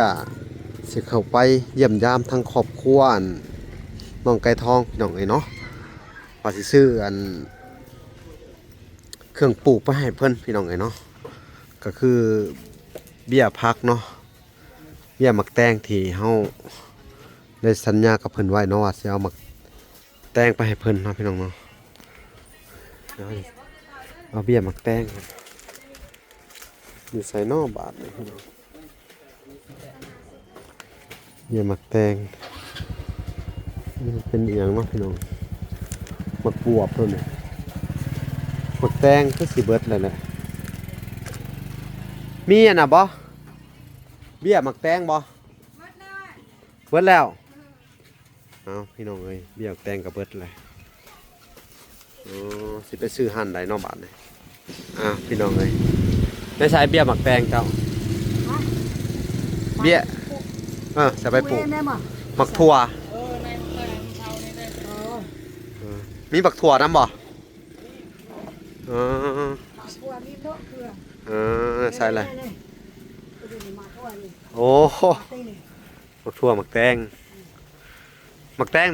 ก็สิเข้าไปเยี่ยมยามทั้งครอบครัวน้องไก่ทองพี่น้องเนาะว่าสิซื้อเครื่องปลูกไปให้เพิ่นพี่น้องเนาะก็คือเบี้ยพักเนาะเบี้ยหมักแตงที่เฮาได้สัญญากับเพิ่นไว้เนาะว่าสิเอาหมักแตงไปให้เพิ่นเนาะพี่น้องเนาะเอาเบี้ยหมักแตงอยู่ใส่นอกบาทเลยพี่น้องเบี้ยหมักแตงมันเป็นอย่างเนาะพี่น้องหมักบวบตัวนี้หมักแตงก็สิเบิดเลยแหละมีอันน่ะบ่เบี้ยหมักแตงบ่เบิดแล้วเอาพี่น้องเอ้ยเบี้ยหมักแตงกับเบิดเลยสิไปซื้อหั่นได้นอกบาทเลยพี่น้องเอ้ยได้ใช้เบี้ยหมักแตงเจ้าเบี้ยจะไปปลูกหมักถั่วมีบักถั่วน้ำบ่ใช่เลยโอ้บักถั่วหมักแตง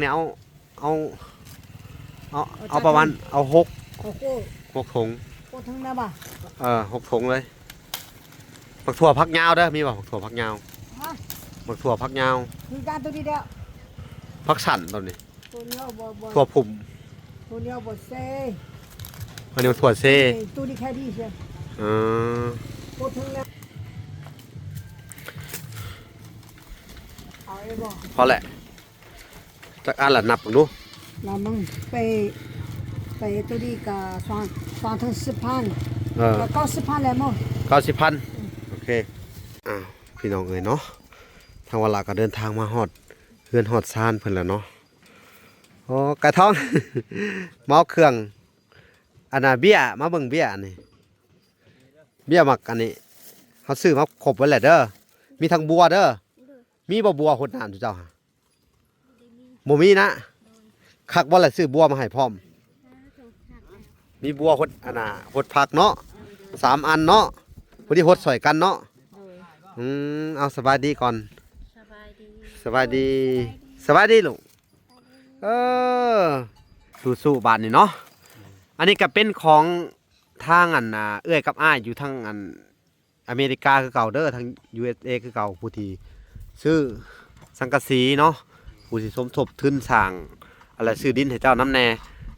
เนี่ยเอาประมาณเอาหกถุง6 ถุงเลยบักถั่วพักยาวเด้อมีบ่บักถั่วพักยาวบักถั่วพักยาวคือการตัวนี้เด้อพักสั่นตัวนี้ถั่วผุ่มตัวนี้บดเซ่อันนี้ถั่วเซ่ตัวนี้แค่ดีใช่ตัวทั้งนั้นเอาไอ้บ่พอแหละจากอันละนับดูเรามึงไปตัวนี้กับสองถึง10,000แล้วก็10,000แล้วมั้ง90,000โอเคพี่น้องเอ้ยเนาะทางเวลาก็เดินทางมาฮอดเฮือนฮอดซานเพิ่นแล้วเนาะโอ้ไก่ทอง เมาเครื่องอันน่ะเบี้ยมาเบิ่งเบี้ยนี่เบี้ยหมักอันนี้เขาซื้อมาครบไว้แหละเด้อมีทั้งบัวเด้อมีบ่บัวหดน้ำจุเจ้าบ่มีนะคักบ่ล่ะซื้อบัวมาให้พร้อมมีบัวหดอันน่ะหดผักเนาะ3 อันเนาะพอดีหดสวยกันเนาะเอาสบายดีก่อนสบายดีลูกสู้ๆบาทนี่เนาะอันนี้ก็เป็นของทางเอื้อยกับอ้ายอยู่ทางอเมริกาคือเก่าเด้อทาง USA คือเก่าผู้ที่ซื้อสังกะสีเนาะผู้ที่สมทบทุนสร้างอะไรซื้อดินให้เจ้าน้ำแน่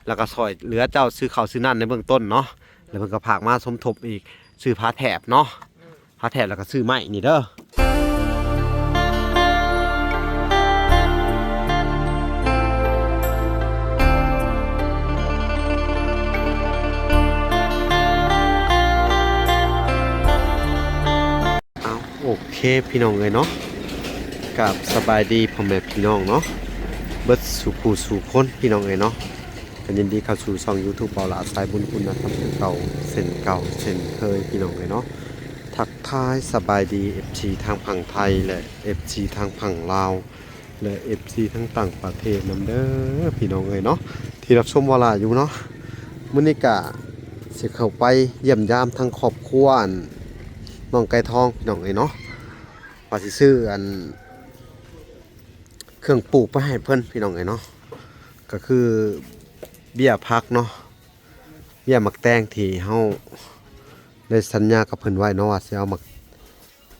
แล้วก็ซอยเหลือเจ้าซื้อข้าวซื้อนั่นในเบื้องต้นเนาะแล้วเพิ่นก็พากมาสมทบอีกซื้อผ้าแถบเนาะผ้าแถบแล้วก็ซื้อไม้นี่เด้อโอเคพี่น้องเลยเนาะกับสบายดีพ่อแม่พี่น้องเนาะเบิดสู่ผู้สู่คนพี่น้องเลยเนาะกันยินดีเข้าสู่ช่อง YouTube เบาละสายบุญคุณธรรมเก่าเส้นเคยพี่น้องเลยเนาะทักทายสบายดี FC ทางฝั่งไทยและ FC ทางฝั่งลาวและ FC ทั้งต่างประเทศนำเด้อพี่น้องเลยเนาะที่รับชมเวลาอยู่เนาะมื้อนี้ก็สิเข้าไปเยี่ยมยามทั้งครอบครัวน้องไก่ทองพี่น้องเนาะว่าสิซื้อเครื่องปลูกไปให้เพิ่นพี่น้องเนาะก็คือเบี้ยพักเนาะเบี้ยหมักแตงที่เฮาได้สัญญากับเพิ่นไว้เนาะว่าสิเอาหมัก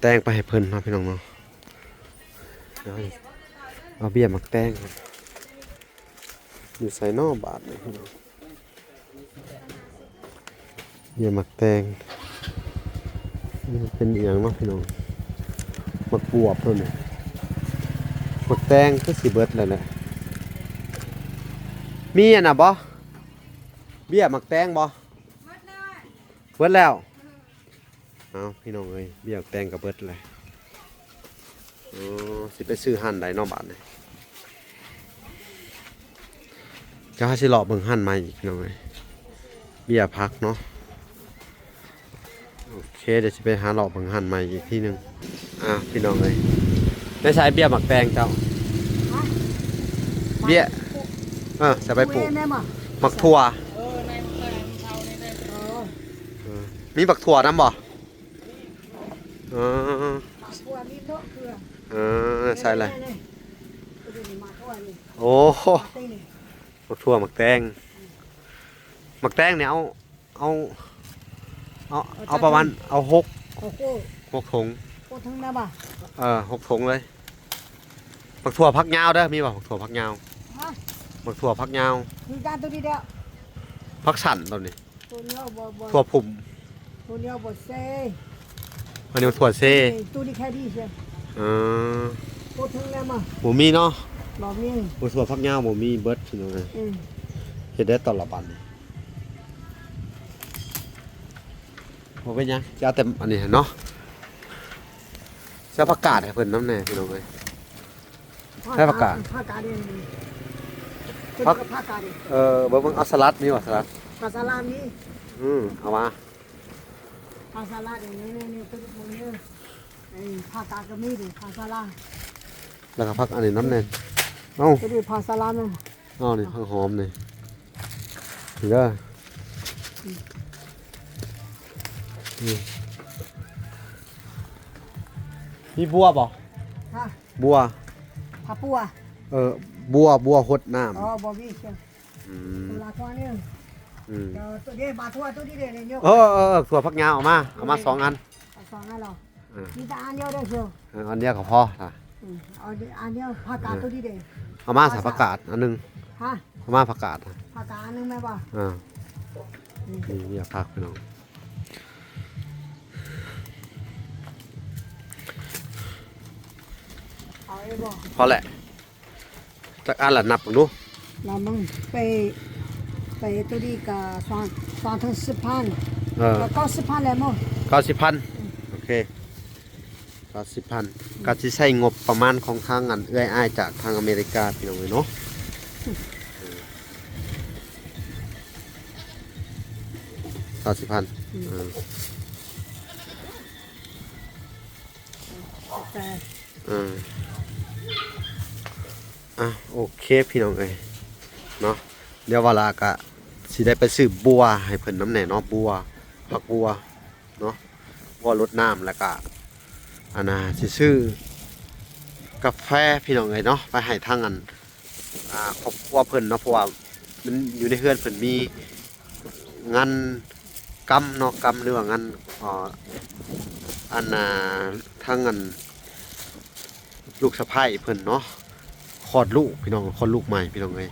แตงไปให้เพิ่นเนาะพี่น้องเนาะเอาเบี้ยหมักแตงอยู่ใส่นอกบาทเลยพี่น้องเบี้ยหมักแตงมันเป็นอย่างเนาะพี่น้องหมักบวบตัวนี้หมักแตงก็สิเบิดเลยแหละมีอันน่ะบ่เบี้ยหมักแตงบ่เบิดแล้วเอาพี่น้องเอ้ยเบี้ยหมักแตงกับเบิดเลยสิไปซื้อหั่นได้นอกบ้านเลยจะให้สิหลอกเบิ่งหั่นมาอีกพี่น้องเอ้ยเบี้ยพักเนาะโอเคเดี๋ยวจะไปหาหลอกบังหันใหม่อีกที่หนึ่งพี่น้องเลยได้ใช้เบี้ยหมักแตงเจ้าเบี้ยจะไปปลูกหมักถั่วมีบักถั่วน้ำบ่ ใส่อะไร ตัวนี้มาทั่วนี่ โอ้โห มาตีนี่ มักทั่วมักแตงมักแตงเนี่ยเอาเอาประมาณเอาหก โอ้โห ถุง โคทั้งนั้นบ่ 6 ถุงเลยมักถั่วพักยาวเด้อมีบ่มักถั่วพักยาว ฮะ มักถั่วพักยาว มีการตัวนี้เดียว พักสั่นตอนนี้ ตัวเนี้ยบ่ ถั่วผุ่ม ตัวเนี้ยบ่เซ่ อันนี้ถั่วเซ่ ตัวนี้แค่ดีใช่ เออ โคทั้งนั้นมา บ่มีเนาะ บ่มี บ่ถั่วพักยาวบ่มีเบิดพี่น้องเอ้ย อืม เฮ็ดได้ตอนละบัดนี่บ่เป็นหยังจะเอาแต่อันนี้เนาะจะประกาศให้เพิ่นน้ำแน่พี่น้องเอ้ย ให้ประกาศ ผักกาดนี่ ผัก ผักกาดนี่ เบิ่งเอาสลัดมีบ่สลัด ผักสลัดนี่ เอามา ผักสลัดนี่ตัวนี้ไอ้ผักกาดก็มีดิผักสลัด แล้วก็พักอันนี้น้ำแน่เอ้า ตัวนี้ผักสลัดนั่น นี่ผักหอมนี่นี่เด้อมีบัวบ่ ฮะ บัว ผักปัว บัวหดน้ำ อ๋อบ่มีใช่ อืม ลาตัวนี้ อืม เดี๋ยวตัวนี้มาทั่วตัวนี้เด้เนี่ย ถั่วพักยาวเอามา2 อัน สองอันเหรอ เออ มีแต่อันเดียวได้เชียว อันเดียวก็พอค่ะ เอาอันเดียวผักกาดตัวนี้เด้ เอามาสับผักกาดอันหนึง ฮะ เอามาผักกาด ผักกาดอันนึงแม่บ่ นี่อยากพักพี่น้อง เอาไอ้บ่ พอแหละจักอันละนับดู เรามึงไปตัวนี้ก็สองถึง10,000แล้วก็10,000แล้วมั้ง 90,000โอเค90,000ก็สิใช้งบประมาณของทางอันเอื้อยอ้ายจากทางอเมริกาพี่น้องเอ้ยเนาะ90,000 แต่ โอเคพี่น้องเอ้ยเนาะเดี๋ยวเวลากะสิได้ไปซื้อบัวให้เพิ่นน้ำแหน่เนาะบัวผักบัวเนาะบัวรดน้ำแล้วก็อันน่ะสิซื้อกาแฟพี่น้องเอ้ยเนาะไปให้ทางอันครอบครัวเพิ่นเนาะเพราะว่ามันอยู่ในเฮือนเพิ่นมีงานกรรมเนาะกรรมหรือว่างานอันน่ะทางอันลูกสะใภ้เพิ่นเนาะคลอดลูกพี่น้องคลอดลูกใหม่พี่น้องเอ้ย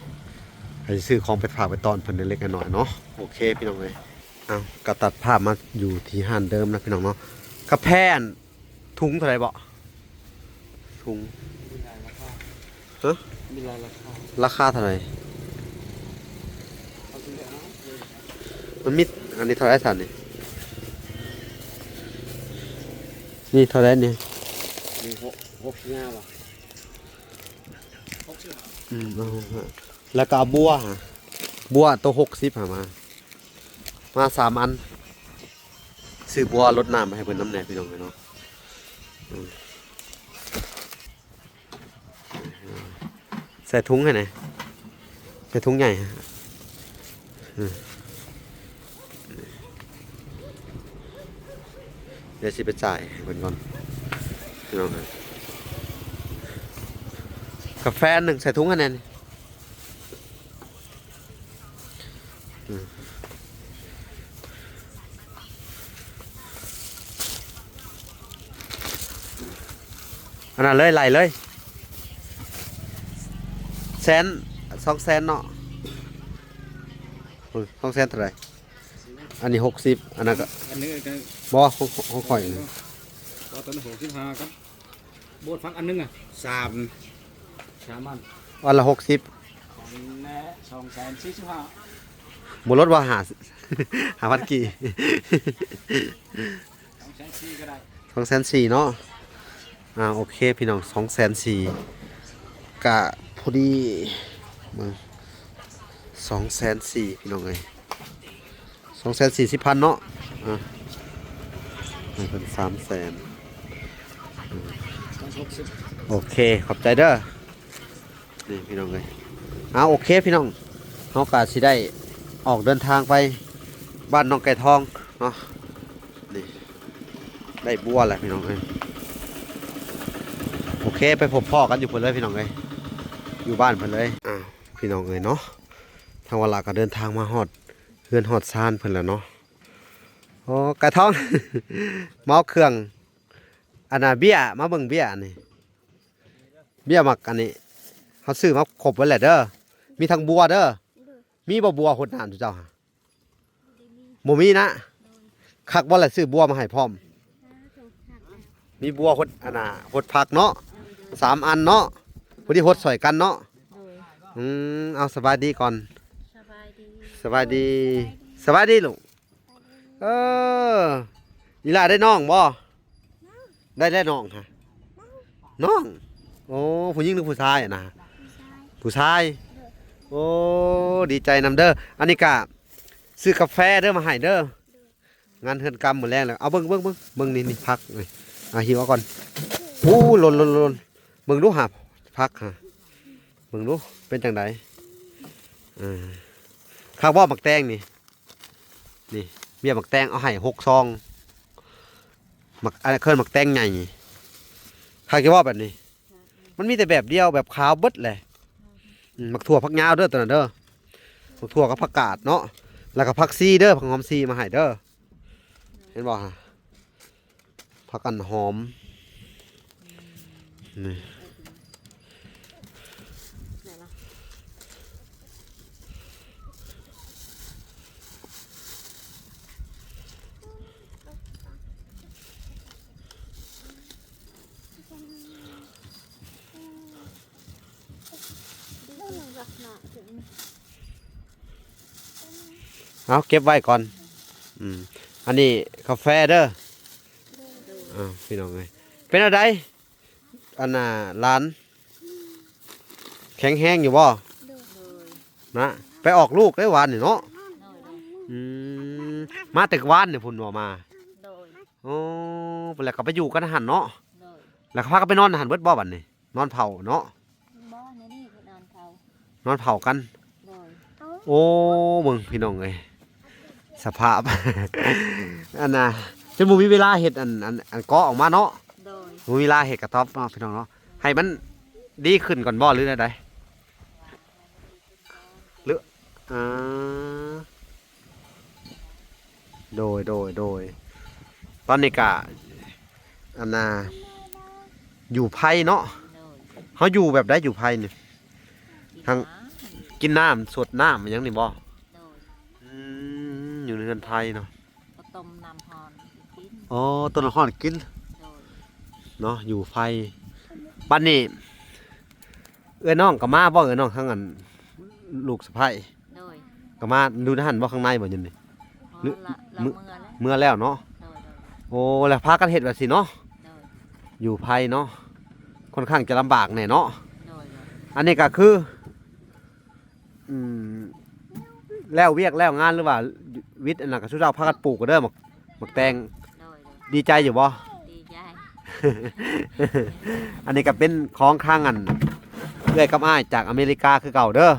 ให้ซื้อของไปฝากไปตอนเพิ่นเล็กๆน้อยๆเนาะโอเคพี่น้องเอ้ยก็ตัดภาพมาอยู่ที่ห้านเดิมนะพี่น้องเนาะกาแฟถุงเท่าไหร่บ่ถุงฮะ มีรายราคา ราคาเท่าไหร่มันมีอันนี้เท่าไหร่สันนี่เท่าไหร่นี่ มีหกสิบห้าบาท แล้วก็เอาบัวตัว60หามา3 อันซื้อบัวรดน้ำไปให้เพิ่นน้ำแหน่พี่น้องเนาะใส่ถุงให้ไหนใส่ถุงใหญ่ฮะเดี๋ยวสิไปจ่ายให้เพิ่นก่อนพี่น้องกาแฟ1ใส่ถุงให้แน่อันนั้นเลยไหลเลย200,000เนาะ200,000เท่าไหร่อันนี้60อันนั้นก็ อันนี้ก็ บ่ของข่อยนี่ ก็ตอนนี้65ครับโบดฟักอันนึงอ่ะสามอัน วันละ60 ของแน่245บ่ลดว่า5,000กี่ 240ก็ได้ 204,000เนาะโอเคพี่น้อง204,000กะพอดีมา204,000พี่น้องเอ้ย240,000เนาะให้เพิ่น300,000 260โอเคขอบใจเด้อนี่พี่น้องเอ้ยโอเคพี่น้องเฮาก็สิได้ออกเดินทางไปบ้านน้องไก่ทองเนาะนี่ได้บัวแล้วพี่น้องเอ้ย เคไปพบพ่อกันอยู่เพิ่นเลยพี่น้องเอ้ยอยู่บ้านเพิ่นเลยพี่น้องเอ้ยเนาะทางเวลาก็เดินทางมาฮอดเฮือนฮอดซานเพิ่นแล้วเนาะโอ้ไก่ทอง เมาเครื่องอันน่ะเบี้ยมาเบิ่งเบี้ยนี่เบี้ยหมักอันนี้เขาซื้อมาครบไว้แหละเด้อมีทั้งบัวเด้อมีบ่บัวหดน้ำทุกเจ้าหะบ่มีนะคักบ่แหละซื้อบัวมาให้พร้อมมีบัวหดอันน่ะหดผักเนาะ3 อันเนาะพอดีหดสอยกันเนาะเอาสบายดีก่อนสบายดีสบายดีลูกอีหล่าได้น้องบ่ได้น้องฮะน้องโอ้ผู้หญิงหรือผู้ชายอะนะผู้ชายโอ้ดีใจนำเด้ออันนี้กะซื้อกาแฟเด้อมาให้เด้องานเฮือนกรรมหมดแล้วเอาเบิ่งนี่พักเลยหิวเอาก่อนหล่นเบิ่งดูหาพักฮะเบิ่งดูเป็นจังไดข้าวบ่หมักแตงนี่เบี้ยหมักแตงเอาให้6 ซองหมักอะไรเคยหมักแตงใหญ่ข้าวคิดว่าแบบนี้มันมีแต่แบบเดียวแบบขาวเบิดเลยหมักถั่วผักยาวเด้อตัวนั้นเด้อหมักถั่วกับผักกาดเนาะแล้วก็ผักซีเด้อผักหอมซีมาให้เด้อเห็นบ่ฮะผักกันหอมนี่เอาเก็บไว้ก่อนอันนี้กาแฟเด้อพี่น้องเลยเป็นอะไรอันน่ะร้านแข็งแห้งอยู่บ่นะไปออกลูกได้หวานนี่เนาะมาแต่วานเนี่ยพุ่นบ่มาโอ้เวลาก็ไปอยู่กันหันเนาะแล้วก็พากันไปนอนหันเบิดบ่บัดนี่นอนเผาเนาะนอนเผากันโอ้มึงพี่น้องเอ้ยสภาพ อันน่ะจนบ่มีเวลาเฮ็ดอันเกาะออกมาเนาะบ่มีเวลาเฮ็ดกระต๊อบเนาะพี่น้องเนาะให้มันดีขึ้นก่อนบ่หรือไดหรือโดยตอนนี้ก็อันน่ะอยู่ไผเนาะเฮาอยู่แบบได้อยู่ไผนี่ทางกินน้ำสดน้ำมันยังนี่บ่อยู่ในเรือนไทยเนาะต้มน้ำฮอนกินอ๋อต้นน้ำฮอนกินเนาะอยู่ไฟบ้านนี้น้องกับมาบ่น้องข้างนั้นลูกสะใภ้กับมาดูหันบ่ข้างในบ่ยันนี่เมื่อแล้วเนาะโอ้แล้วพากันเฮ็ดแบบสิเนาะอยู่ไฟเนาะค่อนข้างจะลำบากแน่เนาะอันนี้ก็คือแล้วเวียกแล้วงานหรือว่าวิทย์อันนั้นก็สุดเจ้าพากันปลูกก็เด้อหมักแตงดีใจอยู่บ่ดีใจ อันนี้ก็เป็นของข้างอันเอื้อยกับอ้ายจากอเมริกาคือเก่าเด้อ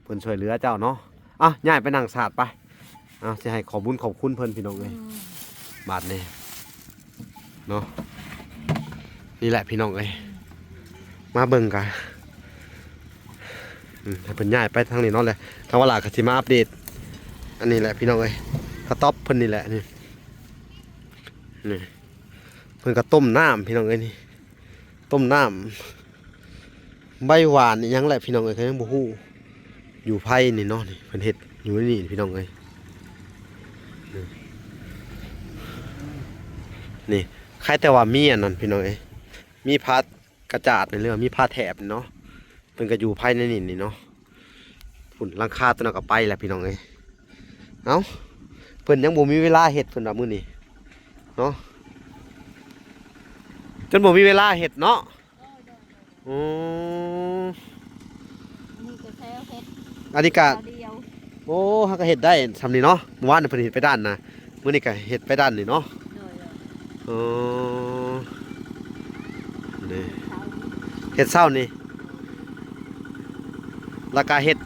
เพิ่นช่วยเหลือเจ้าเนาะย้ายไปนั่งศาสตร์ไปสิให้ขอบคุณเพิ่นพี่น้องเอ้ยบาดนี้เนาะนี่แหละพี่น้องเอ้ยมาเบิ่งกันให้เพิ่นย้ายไปทางนี้เนาะเลยทางเวลาก็สิมาอัปเดตอันนี้แหละพี่น้องเอ้ยกระต๊อบเพิ่นนี่แหละนี่เพิ่นก็ต้มน้ำพี่น้องเอ้ยนี่ต้มน้ำใบหวานนี่ยังแหละพี่น้องเอ้ยเขายังบ่ฮู้อยู่ไผนี่เนาะนี่เพิ่นเฮ็ดอยู่นี่พี่น้องเอ้ยนี่ใครแต่ว่ามีอันนั้นพี่น้องเอ้ยมีผ้ากระจาดในเรื่องมีผ้าแถบเนาะเพิ่นก็อยู่ภายในนี่เนาะฝุ่นหลังคาตัวนั้นก็ไปแหละพี่น้องเอ้ยเอ้าเพิ่นยังบ่มีเวลาเฮ็ดเพิ่นว่ามื้อนี้เนาะจนบ่มีเวลาเฮ็ดเนาะอันนี้ก็โอ้เฮาก็เฮ็ดได้ซำนี้เนาะเมื่อวานเพิ่นเฮ็ดไปด้านน่ะมื้อนี้ก็เฮ็ดไปด้านนี่เนาะนี่เฮ็ดเช้านี่แล้วก็เฮ็ด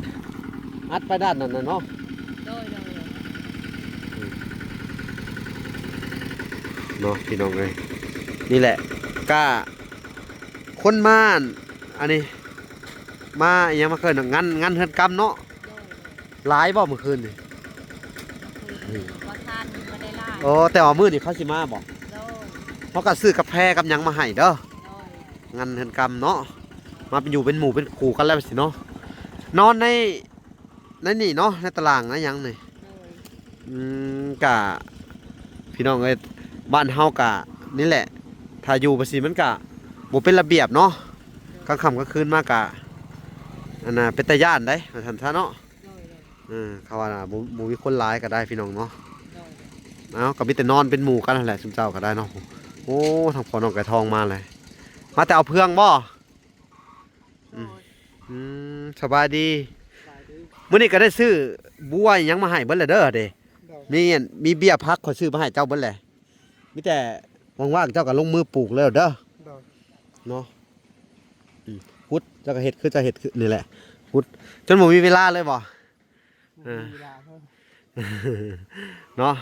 อัดไปด้านนั้นน่ะเนาะเนาะพี่น้องเอ้ยนี่แหละก็ คนมาอันนี้มาอิหยังมาเกินงานเฮือนกรรมเนาะหลายบ่เมื่อคืนนี่ ว่าทานบ่ได้ล่า โอ้แต่ว่ามื้อนี้เขาสิมาบ่ โดย เขาก็ซื้อกาแฟกับหยังมาให้เด้อ โดย งานเฮือนกรรมเนาะมาเป็นอยู่เป็นหมู่เป็นคู่กันแล้วสิเนาะนอนในนี่เนาะในตารางนะหยังนี่ โดย กะพี่น้องเอ้ยบ้านเฮากะนี่แหละถ้าอยู่ไปสิมันกะบ่เป็นระเบียบเนาะกลางค่ำกลางคืนมากะอันน่ะเป็นตาย่านได้ว่าซั่นซะเนาะ โดย เขาว่าน่ะบ่มีคนหลายก็ได้พี่น้องเนาะ โดย เอ้าก็มีแต่นอนเป็นหมู่กันนั่นแหละซุมเจ้าก็ได้เนาะโอ้ทางพ่อน้องไก่ทองมาเลยมาแต่เอาเพื่องบ่สบายดีมื้อนี้ก็ได้ซื้อบัวอิหยังมาให้เบิดแล้วเด้อเด้มีเบี้ยพักขอยซื้อมาให้เจ้าเบิดแหละมีแต่ว่างๆเจ้าก็ลงมือปลูกแล้วเด้อเนาะพุดเจ้าก็เฮ็ดคือจะเฮ็ดคือนี่แหละพุดจนบ่มีเวลาเลยบ่เนาะ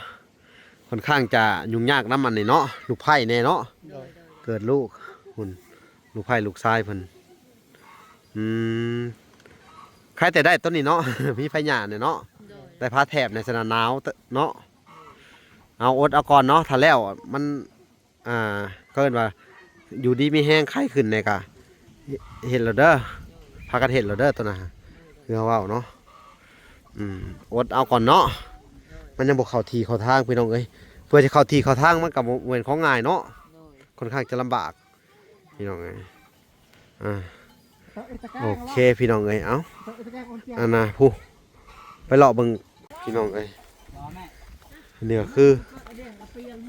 ค่อนข้างจะยุ่งยากนำมันนี่เนาะลูกไผ่แน่เนาะ โดย เกิดลูกหุ่นลูกไผ่ลูกชายเพิ่นใครแต่ได้ต้นนี้เนาะ มีไฟหญ้าเนี่ยเนาะ โดย ได้ผ้าแถบในสนามหนาวเนาะเอาอดเอาก่อนเนาะถ้าแล้วมันก็เอิ้นว่าอยู่ดีมีแห้งไข้ขึ้นเนี่ยกะเห็นแล้วเด้อพากันเห็นแล้วเด้อตัวน่ะคือเว้าเนาะอดเอาก่อนเนาะมันยังบ่เข้าที่เข้าทางพี่น้องเอ้ยเพื่อจะเข้าที่เข้าทางมันก็บ่เหมือนของง่ายเนาะ โดย ค่อนข้างจะลำบากพี่น้องเอ้ยโอเคพี่น้องเอ้ยเอ้าอันน่ะผู้ไปเลาะเบิ่งพี่น้องเอ้ยนี่ก็คือ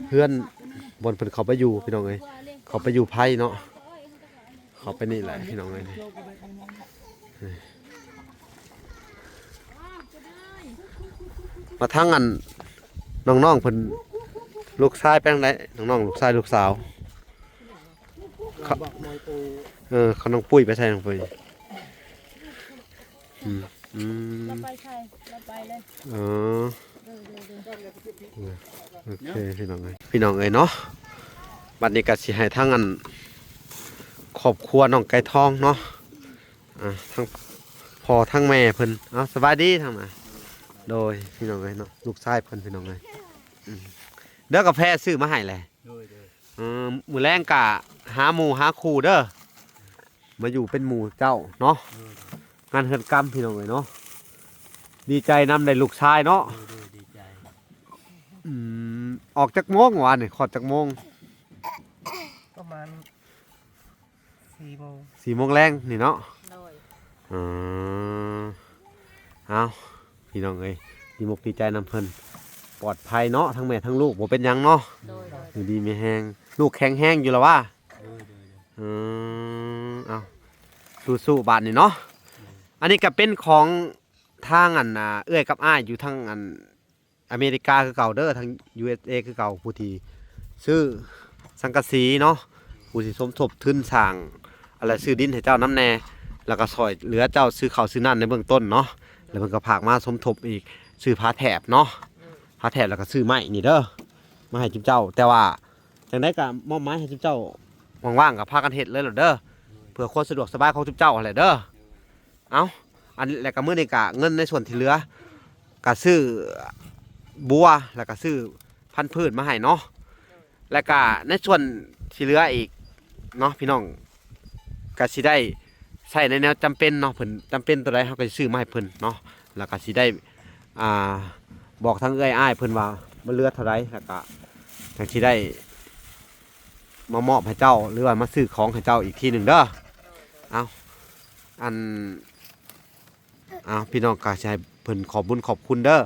เพื่อนบนเพิ่นเขาไปอยู่พี่น้องเอ้ยเขาไปอยู่ไผเนาะเขาไปนี่แหละพี่น้องเอ้ยมาทั้งอันน้องๆเพิ่นลูกชายแป้งไดน้องๆลูกชายลูกสาวเขาน้องปุ้ยไปใส่น้องปุ้ยเราไปใช่เราไปเลย อ๋อโอเคพี่น้องเอ้ยเนาะบัดนี้ก็สิให้ทั้งอันครอบครัวน้องไก่ทองเนาะทั้งพ่อทั้งแม่เพิ่นเอาสบายดีทั้งมาโดยพี่น้องเอ้ยเนาะลูกชายเพิ่นพี่น้องเอ้ยเด้อกาแฟซื้อมาให้แหละมื้อแรงกะหาหมู่หาคู่เด้อมาอยู่เป็นหมู่เจ้าเนาะงานเฮือนกรรมพี่น้องเอ้ยเนาะดีใจนำได้ลูกชายเนาะดีใจ ออกจากโมงวะนี่ขอดจากโมง ประมาณ4 โมง 4 โมงแรงนี่เนาะ โดย เอาพี่น้องเอ้ยดีมกดีใจนำเพิ่นปลอดภัยเนาะทั้งแม่ทั้งลูกบ่เป็นหยังเนาะ โดย อยู่ดีมีแห้งลูกแข็งแห้งอยู่แล้วว่าเอาสู้ๆบาดนี่เนาะอันนี้ก็เป็นของทางอันเอื้อยกับอ้ายอยู่ทางอันอเมริกาคือเก่าเด้อทาง USA คือเก่าผู้ที่ซื้อสังกะสีเนาะผู้ที่สมทบทุนสร้างอะไรซื้อดินให้เจ้าน้ำแน่แล้วก็ซอยเหลือเจ้าซื้อข้าวซื้อน้ำในเบื้องต้นเนาะแล้วเพิ่นก็ผากมาสมทบอีกซื้อผ้าแถบเนาะผ้าแถบแล้วก็ซื้อไม้นี่เด้อมาให้จิ้มเจ้าแต่ว่าจังได๋ก็มอบหมายให้จิ้มเจ้าว่างๆก็พากันเฮ็ดเลยเหรอเด้อเพื่อความสะดวกสบายของจิ้มเจ้าอะไรเด้อเอาอันแล้วก็มื้อนี้ก็เงินในส่วนที่เหลือก็ซื้อบัวแล้วก็ซื้อพันธุ์พืชมาให้เนาะแล้วก็ในส่วนที่เหลืออีกเนาะพี่น้องก็สิได้ใช้ในแนวจำเป็นเนาะเพิ่นจำเป็นตัวใดเฮาก็สิซื้อมาให้เพิ่นเนาะแล้วก็สิได้บอกทางเอื้อยอ้ายเพิ่นว่ามันเหลือเท่าใดแล้วก็จังสิได้มามอบให้เจ้าหรือว่ามาซื้อของให้เจ้าอีกทีหนึงเด้อเอาพี่น้องก็สิให้เพิ่นขอบบุญขอบคุณเด้อ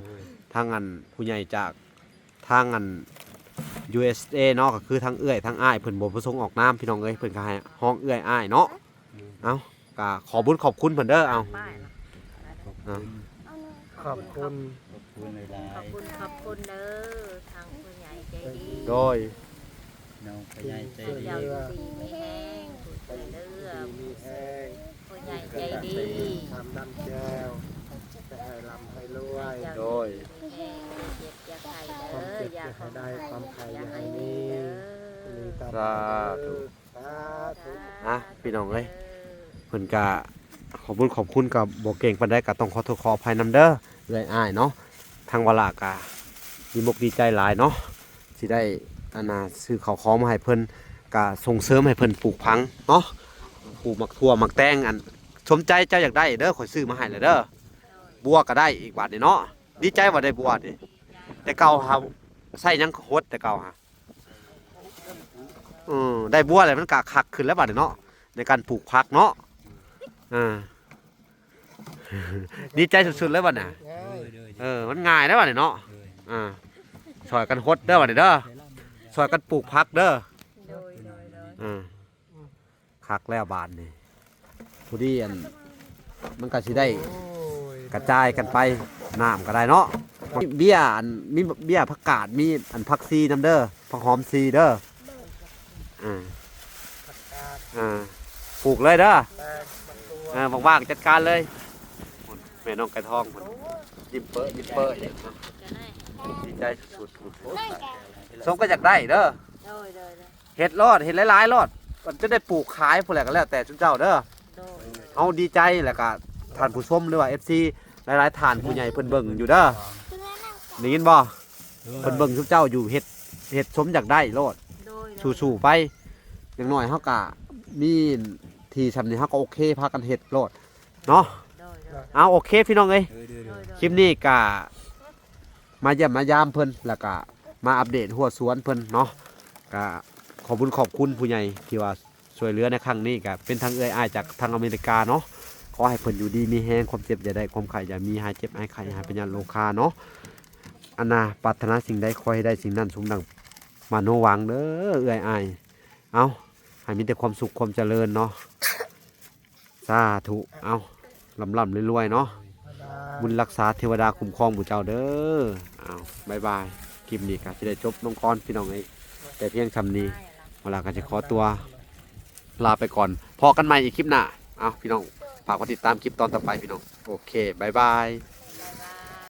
ทางอันผู้ใหญ่จากทางอัน USA เนาะก็คือทั้งเอื้อยทั้งอ้ายเพิ่นบ่ประสงค์ออกนามพี่น้องเอ้ยเพิ่นก็ให้ห้องเอื้อยอ้ายเนาะเอาก็ขอบุญขอบคุณเพิ่นเด้อเอา ป้ายนะ ขอบคุณ ขอบคุณเด้อทางผู้ใหญ่ใจดี โดย น้องพญายใจดี ยาวดีไม่แห้งผู้ช่วยเหลือ มีแห้ง ผู้ใหญ่ใจดี ทำน้ำแก้วจะให้ร่ำให้รวย โดย แห้งเจ็บอย่าไข่ ความ เด้อ เจ็บ อย่า จะให้ได้ความไข่ อ อย่า ย่า ให้ ให้ มี มีเด้อ มีตา สาธุ สาธุ อ่ะพี่น้องเอ้ยเพิ่นก็ขอบคุณกับบ่เก่งปานใดก็ต้องขอโทษขออภัยนำเด้อเอื้อยอ้ายเนาะทางวลากะดีมกดีใจหลายเนาะสิได้อันน่ะซื้อข้าวของมาให้เพิ่นก็ส่งเสริมให้เพิ่นปลูกพังเนาะปลูกหมักทั่วหมักแตงอันสมใจเจ้าอยากได้เด้อข่อยซื้อมาให้เลยเด้อบัวก็ได้อีกบาทนี่เนาะดีใจว่าได้บัวดิแต่เก่าเฮาใส่หยังโคตรแต่เก่าฮะได้บัวอะไรมันก็คักขึ้นแล้วบาดนี้เนาะในการปลูกผักเนาะดีใจสุดๆเลยบัดน่ะ ง่าย มันง่ายแล้วบัดนี้เนาะช่วยกันฮดเด้อบัดนี้เด้อช่วยกันปลูกผักเด้อ โดย คักแล้วบาดนี่ผู้ดีอันมันก็สิได้ โอ้ย กระจายกันไปน้ำก็ได้เนาะมีเบี้ยอันมีเบี้ยผักกาดมีอันผักซีน้ำเด้อผักหอมซีเด้อปลูกเลยเด้อ แตงมันตัว ว่างๆจัดการเลยแม่น้องไก่ทองยิ้มเปิ้ลยิ้มเปิ้ลดีใจสุดๆสมก็อยากได้เด้อ โดย เห็ดรอดเห็ดหลายๆรอดมันจะได้ปลูกขายพวกแหละก็แล้วแต่ชุนเจ้าเด้อ โดย เอาดีใจแล้วก็ท่านผู้ชมหรือว่า FC หลายๆท่านผู้ใหญ่เพิ่นเบิ่งอยู่เด้อได้ยินบ่เพิ่นเบิ่งชุนเจ้าอยู่เห็ดสมอยากได้รอด สู้ๆไปอย่างน้อยเฮาก็มีที่ซำนี้เฮาก็โอเคพากันเฮ็ดรอดเนาะเอาโอเคพี่น้องเอ้ยคลิปนี้ก็มาเยี่ยมมายามเพิ่นแล้วก็มาอัปเดตหัวสวนเพิ่นเนาะก็ขอบคุณผู้ใหญ่ที่ว่าช่วยเหลือในครั้งนี้ก็เป็นทางเอื้อยอ้ายจากทางอเมริกาเนาะขอให้เพิ่นอยู่ดีมีแฮงความเจ็บอย่าได้ความไข้อย่ามีหายเจ็บหายไข้หายเป็นยาโรคาเนาะอันน่ะปรารถนาสิ่งใดขอให้ได้สิ่งนั้นสมดังมาโนหวังเด้อเอื้อยอ้ายเอาให้มีแต่ความสุขความเจริญเนาะสาธุเอาลำรวยๆเนาะบุญรักษาเทวดาคุ้มครองหมู่เจ้าเด้อเอาบ๊ายบายคลิปนี้ก็สิได้จบลงก่อนพี่น้องเอ้ยแต่เพียงชำนี้เวลาก็จะขอตัวลาไปก่อนพอกันใหม่อีกคลิปหน้าเอาพี่น้องฝากกดติดตามคลิปตอนต่อไปพี่น้องโอเคบ๊ายบาย